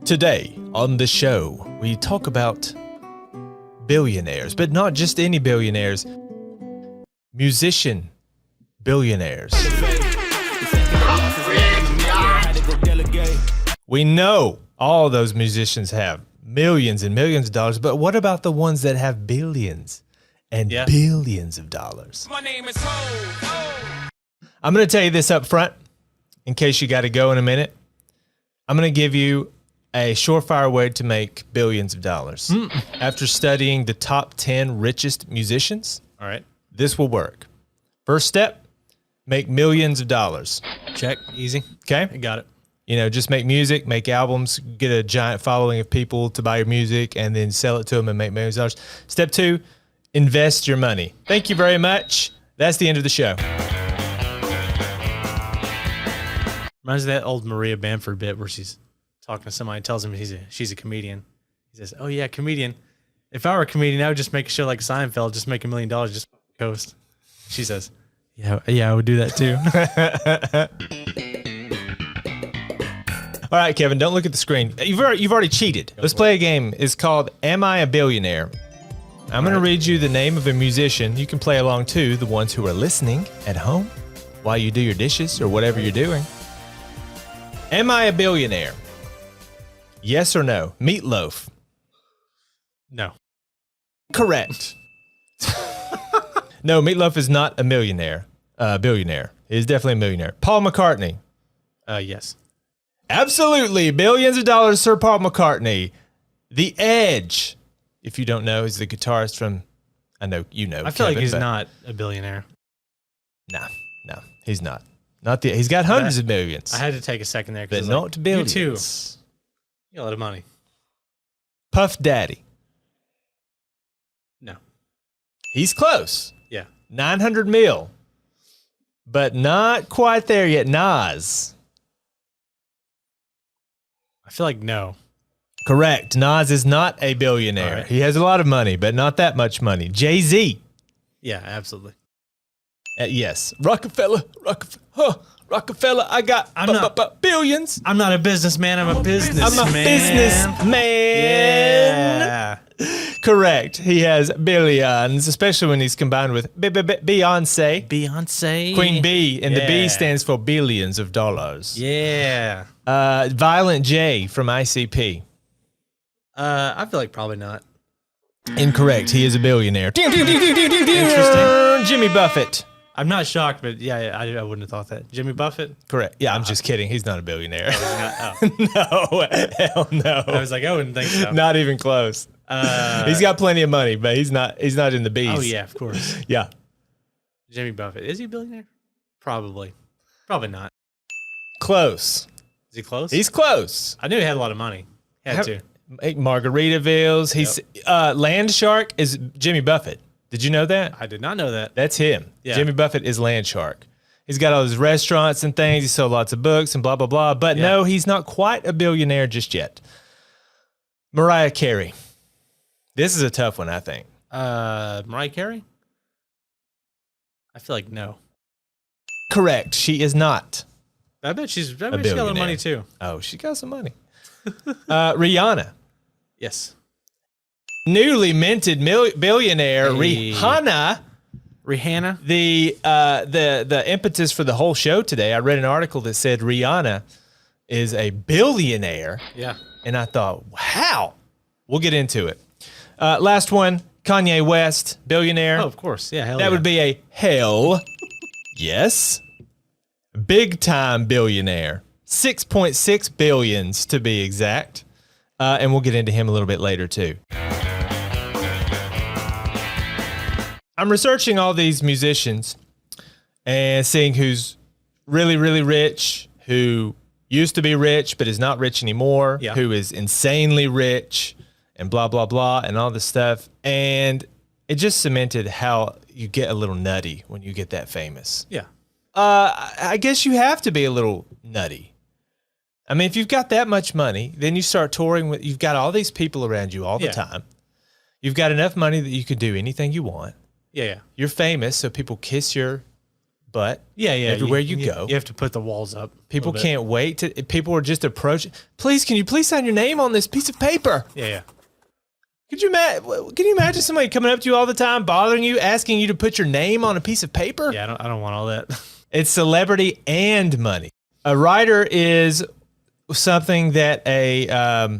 Today on the show, we talk about billionaires, but not just any billionaires, musician billionaires. We know all those musicians have millions and millions of dollars, but what about the ones that have billions and billions of dollars? My name is Ho. I'm going to tell you this up front in case you got to go in a minute. I'm going to give you a surefire way to make billions of dollars. After studying the top 10 richest musicians, all right, this will work. First step, make millions of dollars. Check, easy. Okay? I got it. You know, just make music, make albums, get a giant following of people to buy your music, and then sell it to them and make millions of dollars. Step 2, invest your money. Thank you very much. That's the end of the show. Reminds me of that old Maria Bamford bit where she's talking to somebody and tells him she's a comedian. He says, "Oh yeah, comedian. If I were a comedian, I would just make a show like Seinfeld, just make $1 million, just coast." She says, "Yeah, I would do that too." All right, Kevin, don't look at the screen. You've already cheated. Let's play a game. It's called Am I a Billionaire? I'm going to read you the name of a musician. You can play along too, the ones who are listening at home while you do your dishes or whatever you're doing. Am I a billionaire? Yes or no? Meatloaf. No. Correct. No, Meatloaf is not a millionaire. Billionaire. He is definitely a millionaire. Paul McCartney. Yes. Absolutely. Billions of dollars, Sir Paul McCartney. The Edge, if you don't know, is the guitarist from, I know you know. I feel like he's not a billionaire. No, he's not. He's got hundreds of millions. I had to take a second there. But not billions. You too. You got a lot of money. Puff Daddy. No. He's close. Yeah. 900 mil. But not quite there yet. Nas. I feel like no. Correct. Nas is not a billionaire. Right. He has a lot of money, but not that much money. Jay-Z. Yeah, absolutely. Yes. Rockefeller, I got billions. I'm not a businessman. I'm a businessman. I'm a businessman. Yeah. Correct. He has billions, especially when he's combined with Beyonce. Queen Bee, and the B stands for billions of dollars. Yeah. Violent J from ICP. I feel like probably not. Incorrect. He is a billionaire. Interesting. Jimmy Buffett. I'm not shocked, but I wouldn't have thought that. Jimmy Buffett? Correct. Yeah, I'm just kidding. He's not a billionaire. Oh. No, hell no. I was like, I wouldn't think so. Not even close. He's got plenty of money, but he's not in the B's. Oh yeah, of course. Yeah. Jimmy Buffett. Is he a billionaire? Probably. Probably not. Close. Is he close? He's close. I knew he had a lot of money. Had to. Margaritavilles. He's Land Shark is Jimmy Buffett. Did you know that? I did not know that. That's him. Yeah. Jimmy Buffett is Land Shark. He's got all his restaurants and things. He sold lots of books and blah, blah, blah. But no, he's not quite a billionaire just yet. Mariah Carey. This is a tough one, I think. Mariah Carey? I feel like no. Correct. She is not. I bet she's got a lot of money too. Oh, she got some money. Rihanna. Yes. Newly minted billionaire Rihanna. The impetus for the whole show today, I read an article that said Rihanna is a billionaire. Yeah. And I thought, wow. We'll get into it. Last one, Kanye West, billionaire. Oh, of course. Yeah, hell that would be a hell. Yes. Big time billionaire. 6.6 billions to be exact. And we'll get into him a little bit later too. I'm researching all these musicians and seeing who's really, really rich, who used to be rich but is not rich anymore, who is insanely rich, and blah, blah, blah, and all this stuff. And it just cemented how you get a little nutty when you get that famous. Yeah. I guess you have to be a little nutty. I mean, if you've got that much money, then you start touring with, you've got all these people around you all the time. You've got enough money that you can do anything you want. Yeah. You're famous, so people kiss your but yeah. everywhere you go, you have to put the walls up. people can't wait to. People are just approaching. Please, can you please sign your name on this piece of paper? Yeah. Can you imagine somebody coming up to you all the time, bothering you, asking you to put your name on a piece of paper? Yeah, I don't want all that. It's celebrity and money. A writer is something that a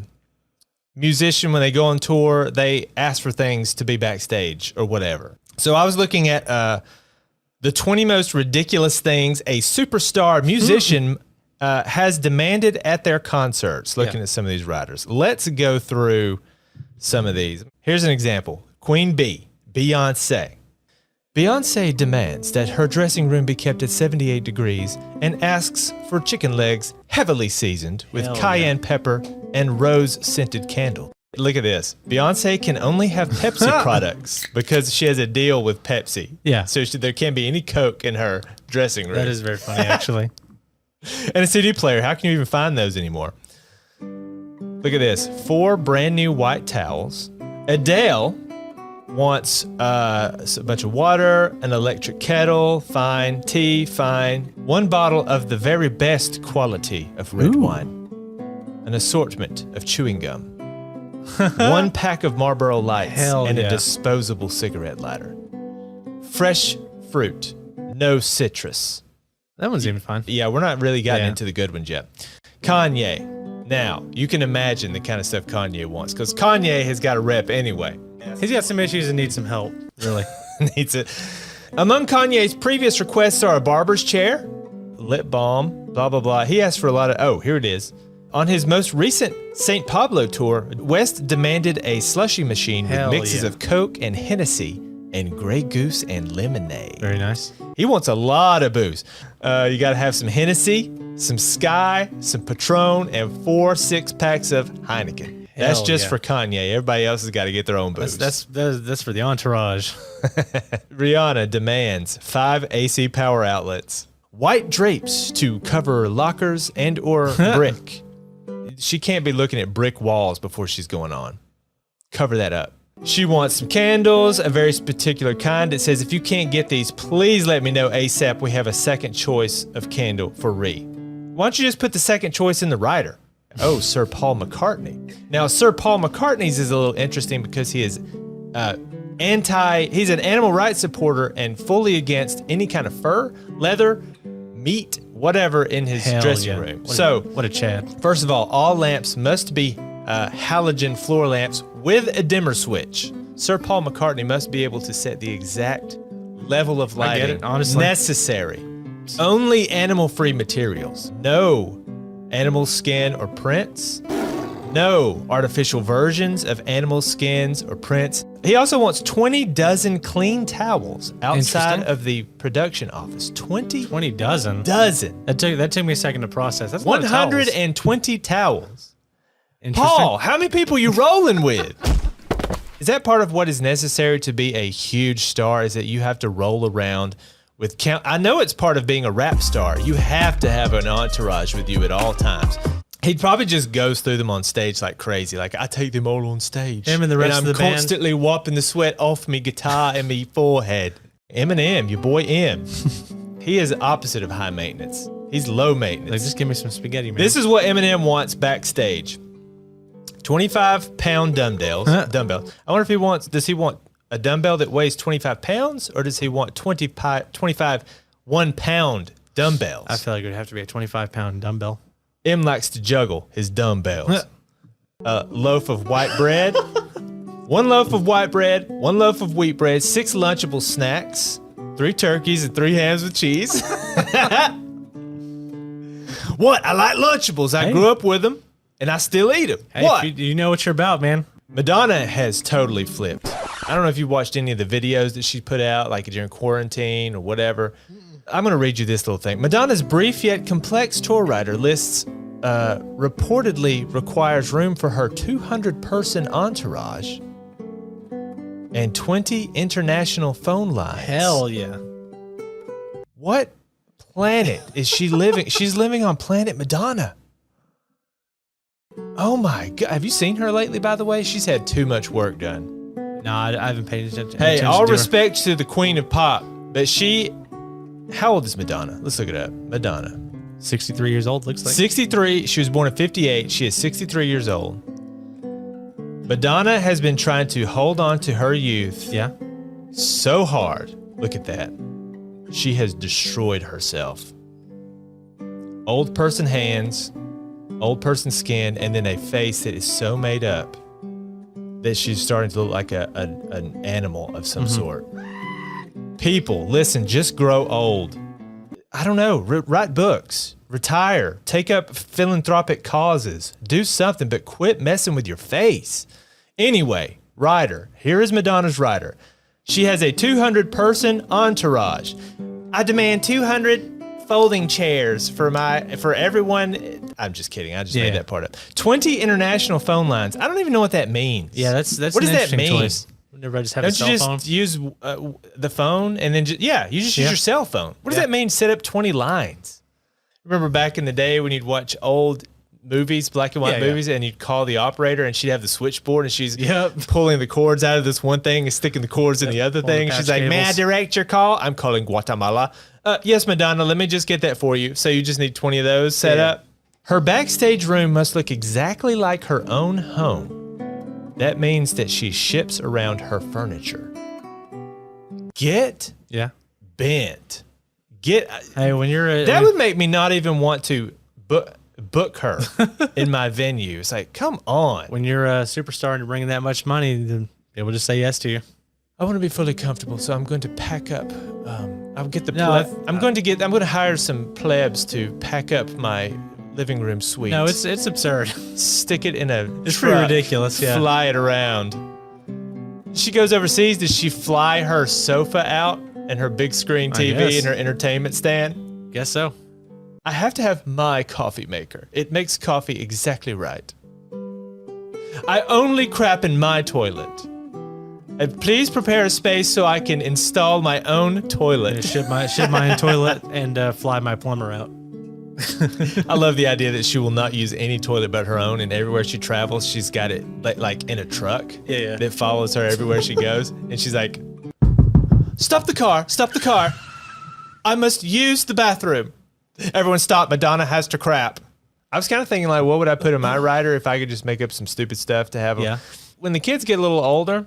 musician, when they go on tour, they ask for things to be backstage or whatever. So I was looking at the 20 most ridiculous things a superstar musician has demanded at their concerts, looking at some of these writers. Let's go through some of these. Here's an example. Queen Bee, Beyonce. Beyonce demands that her dressing room be kept at 78 degrees and asks for chicken legs heavily seasoned with cayenne pepper and rose-scented candle. Look at this. Beyonce can only have Pepsi products because she has a deal with Pepsi. Yeah. So there can't be any Coke in her dressing room. That is very funny, actually. And a CD player. How can you even find those anymore? Look at this. 4 brand new white towels. Adele wants a bunch of water, an electric kettle, fine, tea, fine, 1 bottle of the very best quality of red wine, an assortment of chewing gum, 1 pack of Marlboro Lights, and a disposable cigarette lighter. Fresh fruit, no citrus. That one's even fine. Yeah, we're not really gotten into the good ones yet. Kanye. Now, you can imagine the kind of stuff Kanye wants, because Kanye has got a rep anyway. He's got some issues and needs some help, really. Needs it. Among Kanye's previous requests are a barber's chair, lip balm, blah, blah, blah. He asked for a lot of, oh, here it is. On his most recent St. Pablo tour, West demanded a slushy machine with mixes of Coke and Hennessy and Grey Goose and lemonade. Very nice. He wants a lot of booze. You got to have some Hennessy, some Sky, some Patron, and 4 6-packs of Heineken. That's just for Kanye. Everybody else has got to get their own booze. That's for the entourage. Rihanna demands 5 AC power outlets, white drapes to cover lockers and or brick. She can't be looking at brick walls before she's going on. Cover that up. She wants some candles, a very particular kind. It says, if you can't get these, please let me know ASAP. We have a second choice of candle for Ree. Why don't you just put the second choice in the writer? Oh, Sir Paul McCartney. Now, Sir Paul McCartney's is a little interesting because he is he's an animal rights supporter and fully against any kind of fur, leather, meat, whatever in his dressing room. What a Chad. First of all lamps must be halogen floor lamps with a dimmer switch. Sir Paul McCartney must be able to set the exact level of lighting necessary. Only animal-free materials. No animal skin or prints. No artificial versions of animal skins or prints. He also wants 20 dozen clean towels outside of the production office. 20 dozen? Dozen. That took me a second to process. That's 120 towels. Paul, how many people are you rolling with? Is that part of what is necessary to be a huge star, is that you have to roll around with I know it's part of being a rap star. You have to have an entourage with you at all times. He probably just goes through them on stage like crazy. Like, I take them all on stage. Him and the rest of the band. I'm constantly wiping the sweat off me guitar and me forehead. Eminem, your boy M. He is the opposite of high maintenance. He's low maintenance. Like, just give me some spaghetti, man. This is what Eminem wants backstage. 25-pound dumbbells. I wonder if does he want a dumbbell that weighs 25 pounds, or does he want 25 1-pound dumbbells? I feel like it would have to be a 25-pound dumbbell. M likes to juggle his dumbbells. A loaf of white bread, 1 loaf of white bread, 1 loaf of wheat bread, 6 Lunchable snacks, 3 turkeys and 3 hams with cheese. What? I like Lunchables. I grew up with them, and I still eat them. Hey, what? You know what you're about, man. Madonna has totally flipped. I don't know if you watched any of the videos that she put out, like during quarantine or whatever. I'm going to read you this little thing. Madonna's brief yet complex tour rider lists reportedly requires room for her 200-person entourage and 20 international phone lines. Hell yeah. What planet is she living? She's living on planet Madonna. Oh my God. Have you seen her lately, by the way? She's had too much work done. No, I haven't paid attention. Hey, all respect to the queen of pop, but she How old is Madonna? Let's look it up. Madonna. 63 years old, looks like. 63. She was born in 58. She is 63 years old. Madonna has been trying to hold on to her youth so hard. Look at that. She has destroyed herself. Old person hands, old person skin, and then a face that is so made up that she's starting to look like an animal of some sort. People, listen, just grow old. I don't know, write books, retire, take up philanthropic causes, do something, but quit messing with your face. Anyway, rider. Here is Madonna's rider. She has a 200-person entourage. I demand 200 folding chairs for everyone. I'm just kidding. I just made that part up. 20 international phone lines. I don't even know what that means. Yeah, that's what an does that mean? Choice. Everybody just have a cell phone. Don't you just use the phone and then you just use your cell phone. What does that mean? Set up 20 lines. Remember back in the day when you'd watch old movies, black and white movies, and you'd call the operator and she'd have the switchboard and she's pulling the cords out of this one thing and sticking the cords in the other thing. She's like, may I direct your call? I'm calling Guatemala. Yes, Madonna, let me just get that for you. So you just need 20 of those set up. Her backstage room must look exactly like her own home. That means that she ships around her furniture. Get bent. Hey, when you're that would make me not even want to book her in my venue. It's like, come on. When you're a superstar and you're bringing that much money, then they will just say yes to you. I want to be fully comfortable, so I'm going to pack up. I'm going to hire some plebs to pack up my living room suite. No, it's absurd. Stick it in a It's truck, pretty ridiculous. Yeah. Fly it around. She goes overseas. Does she fly her sofa out and her big screen TV and her entertainment stand? Guess so. I have to have my coffee maker. It makes coffee exactly right. I only crap in my toilet. Please prepare a space so I can install my own toilet. Ship my own toilet and fly my plumber out. I love the idea that she will not use any toilet but her own, and everywhere she travels, she's got it like in a truck that follows her everywhere she goes. And she's like, stop the car. I must use the bathroom. Everyone stop, Madonna has to crap. I was kind of thinking, like, what would I put in my rider if I could just make up some stupid stuff to have them? Yeah. When the kids get a little older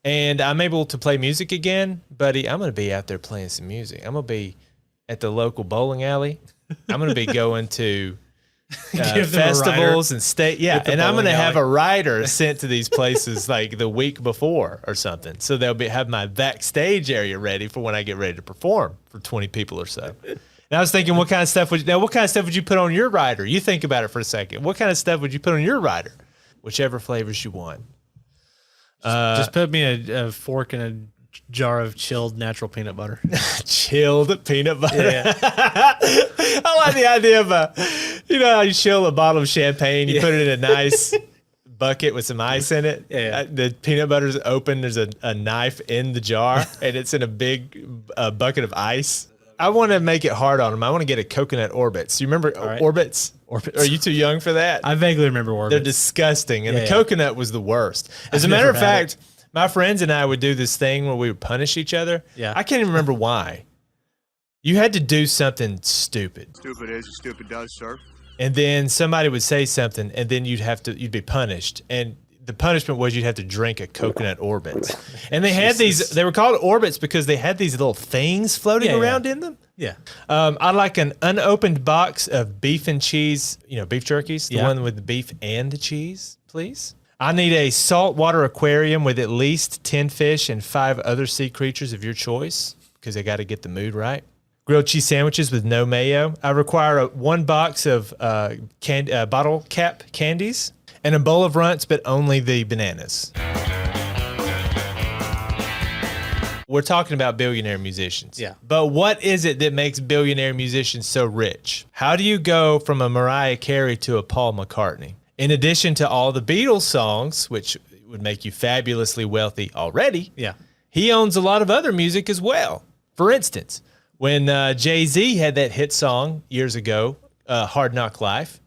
and I'm able to play music again, buddy, I'm going to be out there playing some music. I'm going to be at the local bowling alley. I'm going to be going to festivals and and I'm going to have a rider sent to these places like the week before or something. So they'll have my backstage area ready for when I get ready to perform for 20 people or so. And I was thinking, what kind of stuff would you put on your rider? You think about it for a second. What kind of stuff would you put on your rider? Whichever flavors you want. Just put me a fork in a jar of chilled natural peanut butter. Chilled peanut butter. Yeah. I like the idea of how you chill a bottle of champagne, you put it in a nice bucket with some ice in it. Yeah. The peanut butter's open, there's a knife in the jar, and it's in a big bucket of ice. I want to make it hard on them. I want to get a coconut Orbits. You remember Orbits? Orbits. Are you too young for that? I vaguely remember Orbits. They're disgusting, and the coconut was the worst. As a matter of fact, my friends and I would do this thing where we would punish each other. Yeah. I can't even remember why. You had to do something stupid. Stupid is, stupid does, sir. And then somebody would say something, and then you'd be punished. And the punishment was you'd have to drink a coconut Orbits. And they had they were called Orbits because they had these little things floating around in them. Yeah. I'd like an unopened box of beef and cheese, beef jerkies, the one with the beef and the cheese, please. I need a saltwater aquarium with at least 10 fish and 5 other sea creatures of your choice because I got to get the mood right. Grilled cheese sandwiches with no mayo. I require one box of bottle cap candies and a bowl of runts, but only the bananas. We're talking about billionaire musicians. Yeah. But what is it that makes billionaire musicians so rich? How do you go from a Mariah Carey to a Paul McCartney? In addition to all the Beatles songs, which would make you fabulously wealthy already, he owns a lot of other music as well. For instance, when Jay-Z had that hit song years ago, Hard Knock Life,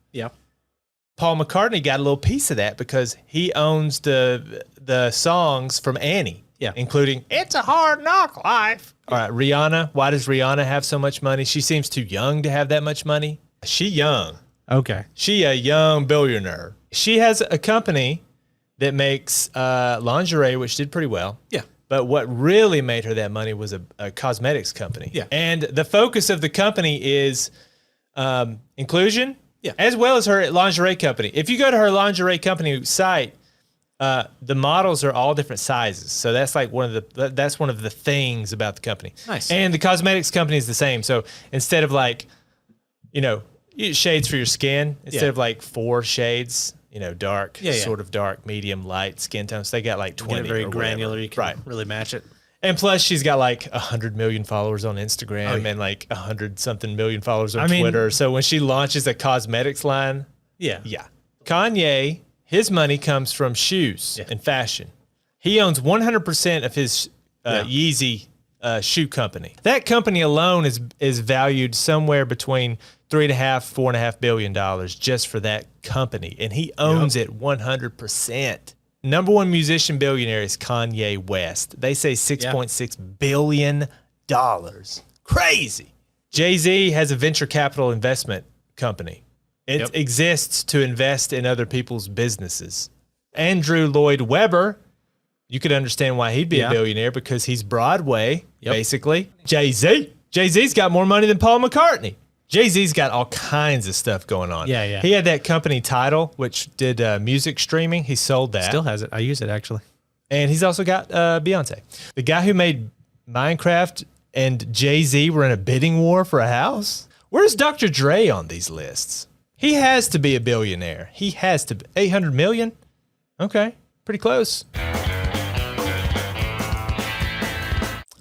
Paul McCartney got a little piece of that because he owns the songs from Annie. Yeah. Including It's a Hard Knock Life. All right, Rihanna. Why does Rihanna have so much money? She seems too young to have that much money. She young. Okay. She a young billionaire. She has a company that makes lingerie, which did pretty well. Yeah. But what really made her that money was a cosmetics company. Yeah. And the focus of the company is inclusion, as well as her lingerie company. If you go to her lingerie company site, the models are all different sizes. So that's like one of the things about the company. Nice. And the cosmetics company is the same. So instead of like, shades for your skin, instead of like 4 shades, dark, sort of dark, medium, light skin tones, they got like 20. Get it very granular. You can really match it. And plus, she's got like 100 million followers on Instagram and like 100-something million followers on Twitter. So when she launches a cosmetics line, Kanye, his money comes from shoes and fashion. He owns 100% of his Yeezy shoe company. That company alone is valued somewhere between $3.5-4.5 billion just for that company, and he owns it 100%. Number one musician billionaire is Kanye West. They say $6.6 billion. Crazy. Jay-Z has a venture capital investment company. It exists to invest in other people's businesses. Andrew Lloyd Webber, you could understand why he'd be a billionaire because he's Broadway, basically. Jay-Z. Jay-Z's got more money than Paul McCartney. Jay-Z's got all kinds of stuff going on. Yeah. He had that company Tidal, which did music streaming. He sold that. Still has it. I use it, actually. And he's also got Beyonce. The guy who made Minecraft and Jay-Z were in a bidding war for a house. Where's Dr. Dre on these lists? He has to be a billionaire. He has to be. 800 million? Okay, pretty close.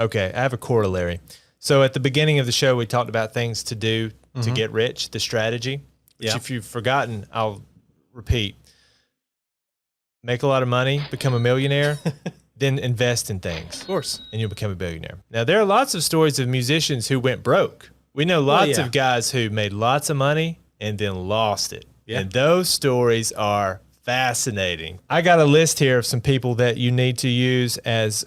Okay, I have a corollary. So at the beginning of the show, we talked about things to do to get rich, the strategy. Which if you've forgotten, I'll repeat. Make a lot of money, become a millionaire, then invest in things. Of course. And you'll become a billionaire. Now, there are lots of stories of musicians who went broke. We know lots of guys who made lots of money and then lost it. Yeah. And those stories are fascinating. I got a list here of some people that you need to use as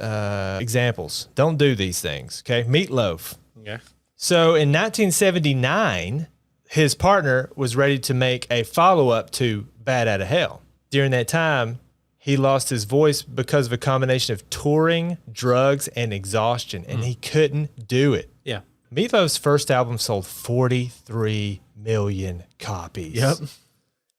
examples. Don't do these things, okay? Meatloaf. Okay. So in 1979, his partner was ready to make a follow-up to Bad Outta Hell. During that time, he lost his voice because of a combination of touring, drugs, and exhaustion, and he couldn't do it. Yeah. Meatloaf's first album sold 43 million copies. Yep.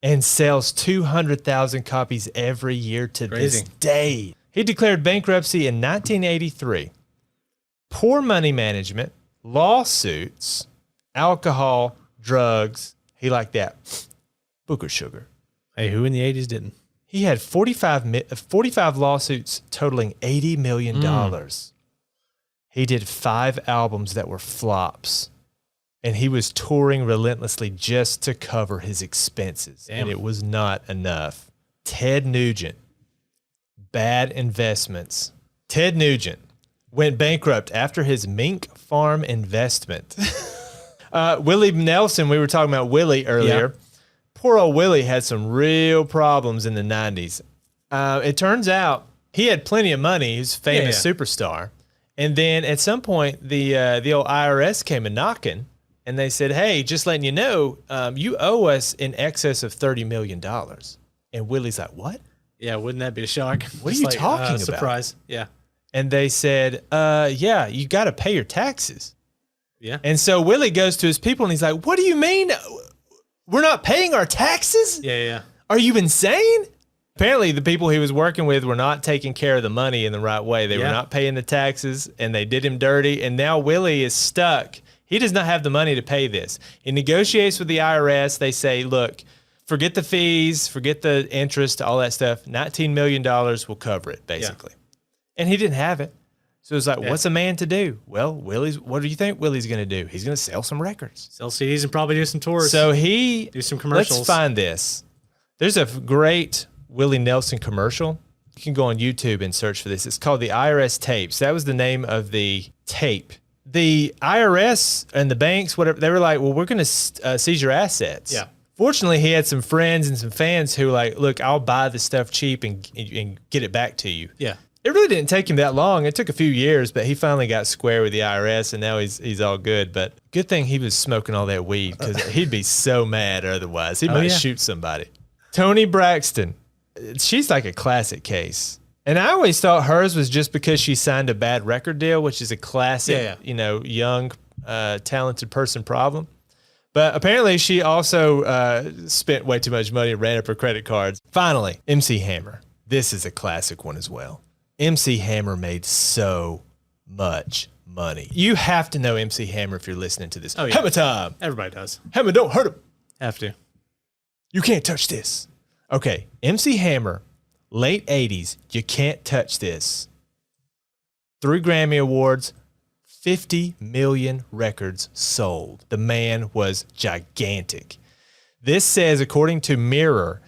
And sells 200,000 copies every year to this day. He declared bankruptcy in 1983. Poor money management, lawsuits, alcohol, drugs. He liked that. Booker sugar. Hey, who in the 80s didn't? He had 45 lawsuits totaling $80 million. He did 5 albums that were flops. And he was touring relentlessly just to cover his expenses. Damn. And it was not enough. Ted Nugent, bad investments. Ted Nugent went bankrupt after his mink farm investment. Willie Nelson, we were talking about Willie earlier. Yeah. Poor old Willie had some real problems in the 90s. It turns out he had plenty of money. He was a famous superstar. And then at some point, the old IRS came a-knocking. And they said, hey, just letting you know, you owe us in excess of $30 million. And Willie's like, what? Yeah, wouldn't that be a shock? What are you talking about? Surprise. Yeah. And they said, yeah, you got to pay your taxes. Yeah. And so Willie goes to his people and he's like, what do you mean? We're not paying our taxes? Yeah. Are you insane? Apparently, the people he was working with were not taking care of the money in the right way. They were not paying the taxes, and they did him dirty. And now Willie is stuck. He does not have the money to pay this. He negotiates with the IRS. They say, look, forget the fees, forget the interest, all that stuff. $19 million will cover it, basically. Yeah. And he didn't have it. So it was like, what's a man to do? Well, what do you think Willie's going to do? He's going to sell some records. Sell CDs and probably do some tours. So do some commercials. Let's find this. There's a great Willie Nelson commercial. You can go on YouTube and search for this. It's called the IRS tapes. That was the name of the tape. The IRS and the banks, whatever, they were like, well, we're going to seize your assets Fortunately, he had some friends and some fans who were like, look, I'll buy the stuff cheap and get it back to you. Yeah. It really didn't take him that long. It took a few years, but he finally got square with the IRS, and now he's all good. But good thing he was smoking all that weed, because he'd be so mad otherwise. He might shoot somebody. Toni Braxton. She's like a classic case. And I always thought hers was just because she signed a bad record deal, which is a classic, young, talented person problem. But apparently she also spent way too much money and ran up her credit cards. Finally, MC Hammer. This is a classic one as well. MC Hammer made so much money. You have to know MC Hammer if you're listening to this. Oh, yeah. Hammer time. Everybody does. Hammer, don't hurt him. Have to. You can't touch this. Okay, MC Hammer, late 80s, you can't touch this. 3 Grammy Awards, 50 million records sold. The man was gigantic. This says, according to Mirror,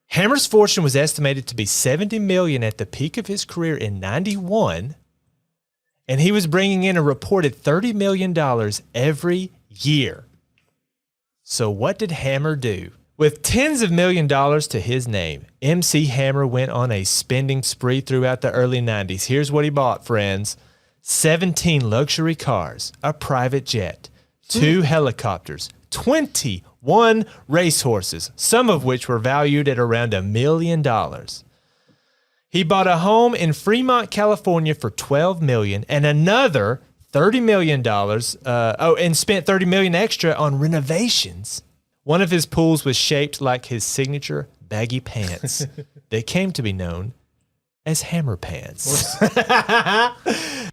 Hammer's fortune was estimated to be 70 million at the peak of his career in 91, and he was bringing in a reported $30 million every year. So what did Hammer do? With tens of million dollars to his name, MC Hammer went on a spending spree throughout the early 90s. Here's what he bought, friends. 17 luxury cars, a private jet, 2 helicopters, 21 racehorses, some of which were valued at around $1 million. He bought a home in Fremont, California for $12 million and another $30 million, and spent $30 million extra on renovations. One of his pools was shaped like his signature baggy pants. They came to be known as Hammer Pants.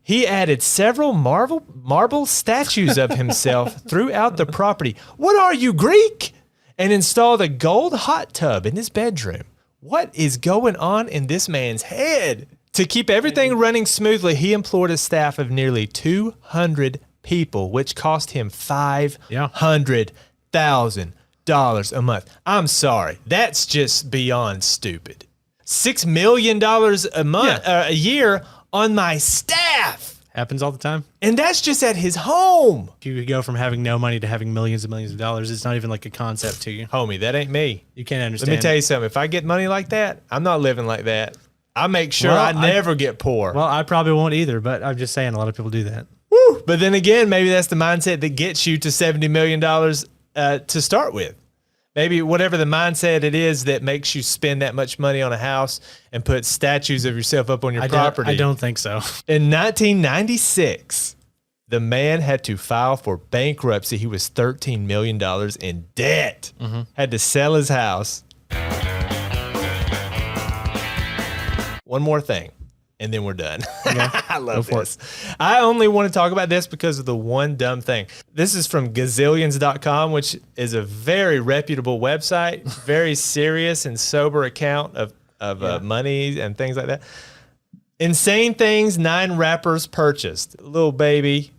He added several marble statues of himself throughout the property. What are you, Greek? And installed a gold hot tub in his bedroom. What is going on in this man's head? To keep everything running smoothly, he employed a staff of nearly 200 people, which cost him $500,000 a month. I'm sorry. That's just beyond stupid. $6 million a month, a year on my staff. Happens all the time. And that's just at his home. You could go from having no money to having millions and millions of dollars. It's not even like a concept to you. Homie, that ain't me. You can't understand. Let me tell you something. If I get money like that, I'm not living like that. I make sure I never get poor. Well, I probably won't either, but I'm just saying a lot of people do that. Woo. But then again, maybe that's the mindset that gets you to $70 million to start with. Maybe whatever the mindset it is that makes you spend that much money on a house and put statues of yourself up on your property. I don't think so. In 1996, the man had to file for bankruptcy. He was $13 million in debt. Had to sell his house. One more thing, and then we're done. Okay. I love this. I only want to talk about this because of the one dumb thing. This is from gazillions.com, which is a very reputable website, very serious and sober account of money and things like that. Insane things 9 rappers purchased. Lil Baby,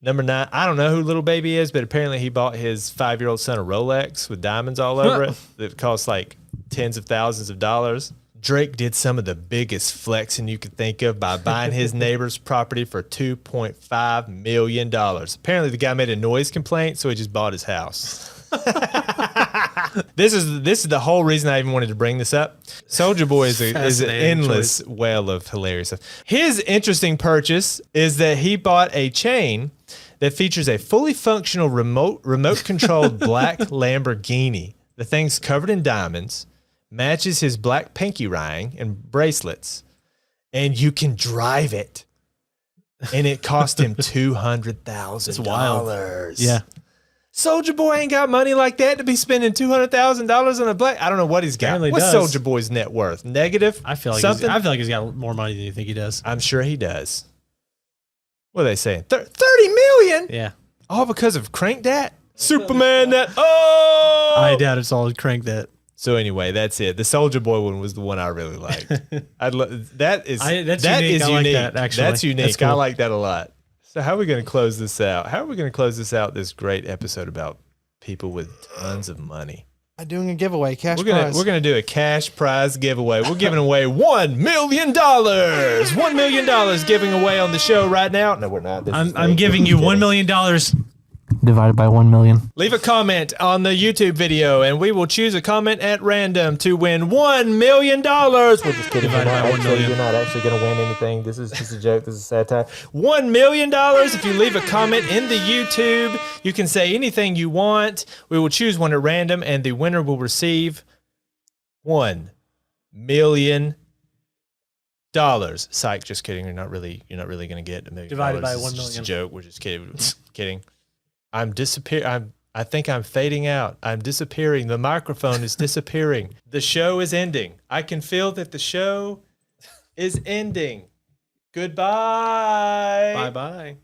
number 9. I don't know who Lil Baby is, but apparently he bought his 5-year-old son a Rolex with diamonds all over it that cost like tens of thousands of dollars. Drake did some of the biggest flexing you could think of by buying his neighbor's property for $2.5 million. Apparently, the guy made a noise complaint, so he just bought his house. This is the whole reason I even wanted to bring this up. Soulja Boy is an endless well of hilarious stuff. His interesting purchase is that he bought a chain that features a fully functional remote-controlled black Lamborghini. The thing's covered in diamonds. Matches his black pinky ring and bracelets, and you can drive it. And it cost him $200,000. It's wild. Yeah. Soulja Boy ain't got money like that to be spending $200,000 on a black. I don't know what he's got. Apparently What's does. Soulja Boy's net worth? Negative? I feel like something? I feel like he's got more money than you think he does. I'm sure he does. What are they saying? 30 million? Yeah. All because of Crank That? Superman that. Oh! I doubt it's all Crank That. So anyway, that's it. The Soulja Boy one was the one I really liked. That is unique. unique. Like that, actually. That's unique. That's cool. I like that a lot. So how are we going to close this out? How are we going to close this out? This great episode about people with tons of money. I'm doing a giveaway, cash We're prize. gonna do a cash prize giveaway. We're giving away $1 million. $1 million giving away on the show right now. No, we're not. I'm giving you $1 million divided by 1 million. Leave a comment on the YouTube video, and we will choose a comment at random to win $1 million. We're just kidding. You're not actually going to win anything. This is a joke. This is satire. $1 million. If you leave a comment in the YouTube, you can say anything you want. We will choose one at random, and the winner will receive $1 million. Psych, just kidding. You're not really going to get $1 million. Divided by 1 million. It's just a joke. We're just kidding. Kidding. I think I'm fading out. I'm disappearing. The microphone is disappearing. The show is ending. I can feel that the show is ending. Goodbye. Bye-bye.